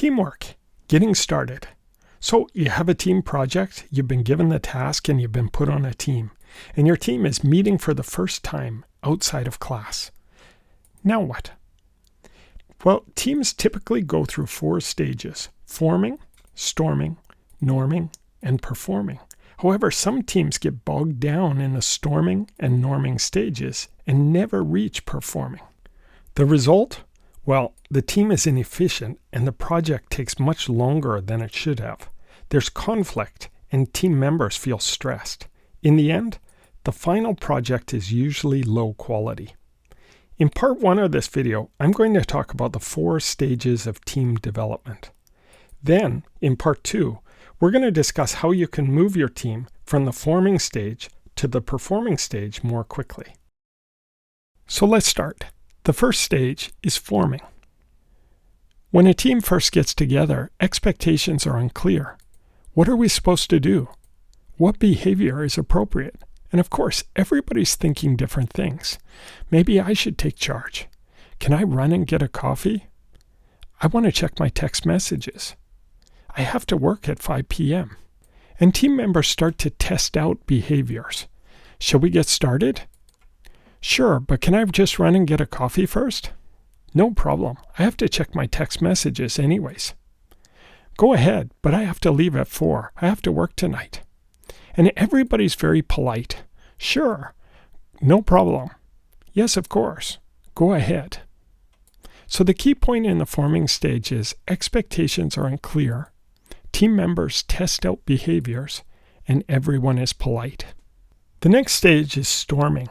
Teamwork, getting started. So you have a team project, you've been given the task, and you've been put on a team. And your team is meeting for the first time outside of class. Now what? Well, teams typically go through 4 stages: forming, storming, norming, and performing. However, some teams get bogged down in the storming and norming stages and never reach performing. The result? Well, the team is inefficient and the project takes much longer than it should have. There's conflict and team members feel stressed. In the end, the final project is usually low quality. In part 1 of this video, I'm going to talk about the 4 stages of team development. Then, in part 2, we're going to discuss how you can move your team from the forming stage to the performing stage more quickly. So let's start. The first stage is forming. When a team first gets together, expectations are unclear. What are we supposed to do? What behavior is appropriate? And of course, everybody's thinking different things. Maybe I should take charge. Can I run and get a coffee? I want to check my text messages. I have to work at 5 p.m. And team members start to test out behaviors. Shall we get started? Sure, but can I just run and get a coffee first? No problem. I have to check my text messages anyways. Go ahead, but I have to leave at 4. I have to work tonight. And everybody's very polite. Sure, no problem. Yes, of course. Go ahead. So the key point in the forming stage is expectations are unclear, team members test out behaviors, and everyone is polite. The next stage is storming.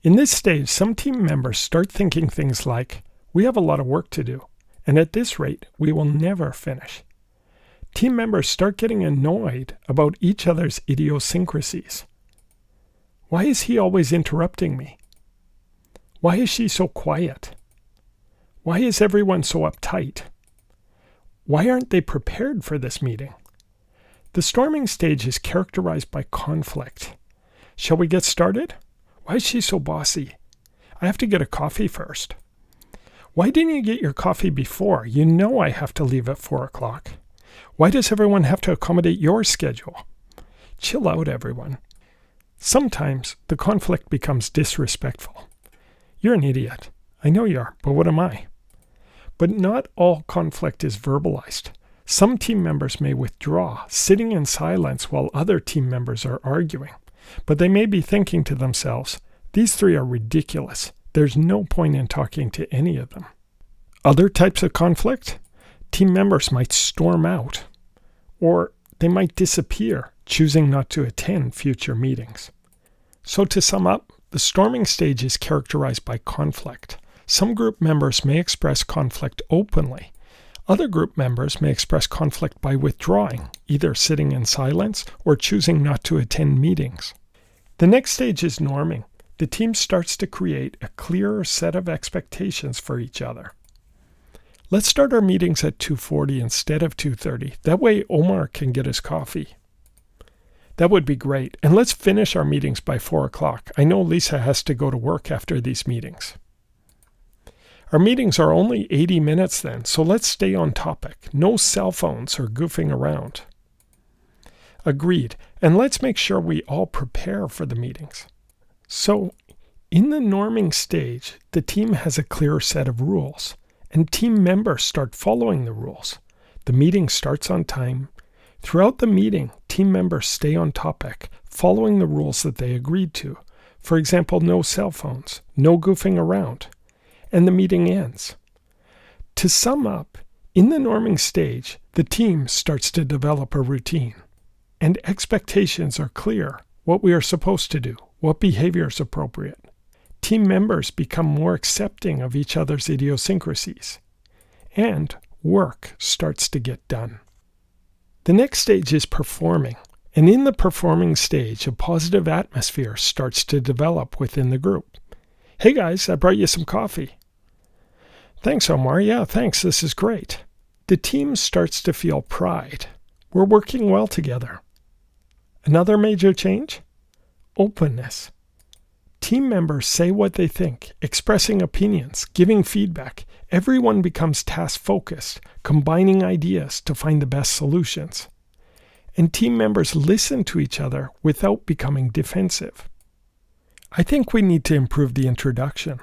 In this stage, some team members start thinking things like, we have a lot of work to do, and at this rate, we will never finish. Team members start getting annoyed about each other's idiosyncrasies. Why is he always interrupting me? Why is she so quiet? Why is everyone so uptight? Why aren't they prepared for this meeting? The storming stage is characterized by conflict. Shall we get started? Why is she so bossy? I have to get a coffee first. Why didn't you get your coffee before? You know I have to leave at 4 o'clock. Why does everyone have to accommodate your schedule? Chill out, everyone. Sometimes the conflict becomes disrespectful. You're an idiot. I know you are, but what am I? But not all conflict is verbalized. Some team members may withdraw, sitting in silence while other team members are arguing. But they may be thinking to themselves, these 3 are ridiculous. There's no point in talking to any of them. Other types of conflict? Team members might storm out, or they might disappear, choosing not to attend future meetings. So to sum up, the storming stage is characterized by conflict. Some group members may express conflict openly. Other group members may express conflict by withdrawing, either sitting in silence or choosing not to attend meetings. The next stage is norming. The team starts to create a clearer set of expectations for each other. Let's start our meetings at 2:40 instead of 2:30. That way Omar can get his coffee. That would be great. And let's finish our meetings by 4 o'clock. I know Lisa has to go to work after these meetings. Our meetings are only 80 minutes then, so let's stay on topic. No cell phones or goofing around. Agreed. And let's make sure we all prepare for the meetings. So, in the norming stage, the team has a clear set of rules, and team members start following the rules. The meeting starts on time. Throughout the meeting, team members stay on topic, following the rules that they agreed to. For example, no cell phones, no goofing around. And the meeting ends. To sum up, in the norming stage, the team starts to develop a routine. And expectations are clear, what we are supposed to do, what behavior is appropriate. Team members become more accepting of each other's idiosyncrasies. And work starts to get done. The next stage is performing. And in the performing stage, a positive atmosphere starts to develop within the group. Hey guys, I brought you some coffee. Thanks, Omar. Yeah, thanks. This is great. The team starts to feel pride. We're working well together. Another major change? Openness. Team members say what they think, expressing opinions, giving feedback, Everyone becomes task-focused, combining ideas to find the best solutions. And team members listen to each other without becoming defensive. I think we need to improve the introduction.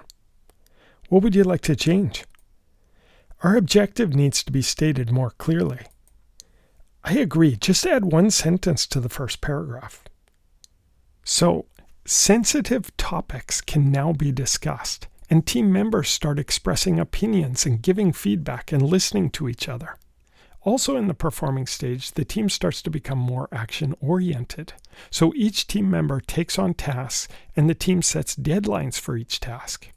What would you like to change? Our objective needs to be stated more clearly. I agree, just add one sentence to the first paragraph. So, sensitive topics can now be discussed, and team members start expressing opinions and giving feedback and listening to each other. Also in the performing stage, the team starts to become more action-oriented. So each team member takes on tasks, and the team sets deadlines for each task.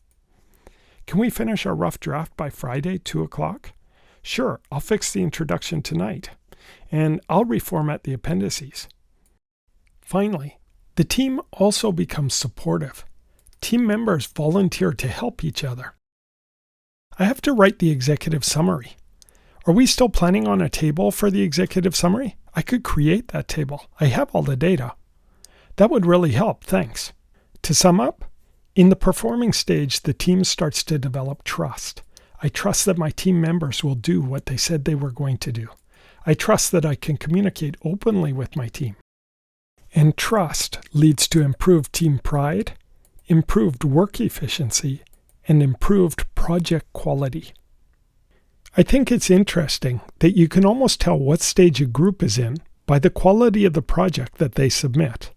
Can we finish our rough draft by Friday, 2 o'clock? Sure, I'll fix the introduction tonight, and I'll reformat the appendices. Finally, the team also becomes supportive. Team members volunteer to help each other. I have to write the executive summary. Are we still planning on a table for the executive summary? I could create that table. I have all the data. That would really help, thanks. To sum up, in the performing stage, the team starts to develop trust. I trust that my team members will do what they said they were going to do. I trust that I can communicate openly with my team. And trust leads to improved team pride, improved work efficiency, and improved project quality. I think it's interesting that you can almost tell what stage a group is in by the quality of the project that they submit.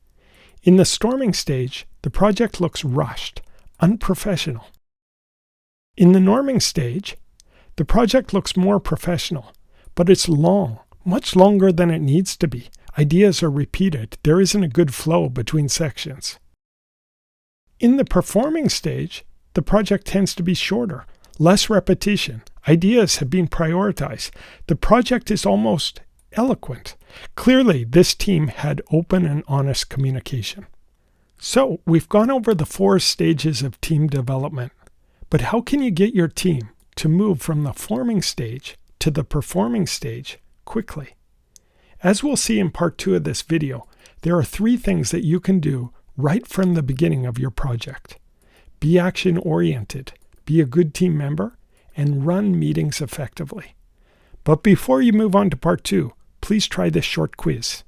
In the storming stage, the project looks rushed, unprofessional. In the norming stage, the project looks more professional, but it's long, much longer than it needs to be. Ideas are repeated. There isn't a good flow between sections. In the performing stage, the project tends to be shorter, less repetition. Ideas have been prioritized. The project is almost eloquent. Clearly, this team had open and honest communication. So, we've gone over the 4 stages of team development. But how can you get your team to move from the forming stage to the performing stage quickly? As we'll see in part 2 of this video, there are 3 things that you can do right from the beginning of your project. Be action-oriented, be a good team member, and run meetings effectively. But before you move on to part 2, please try this short quiz.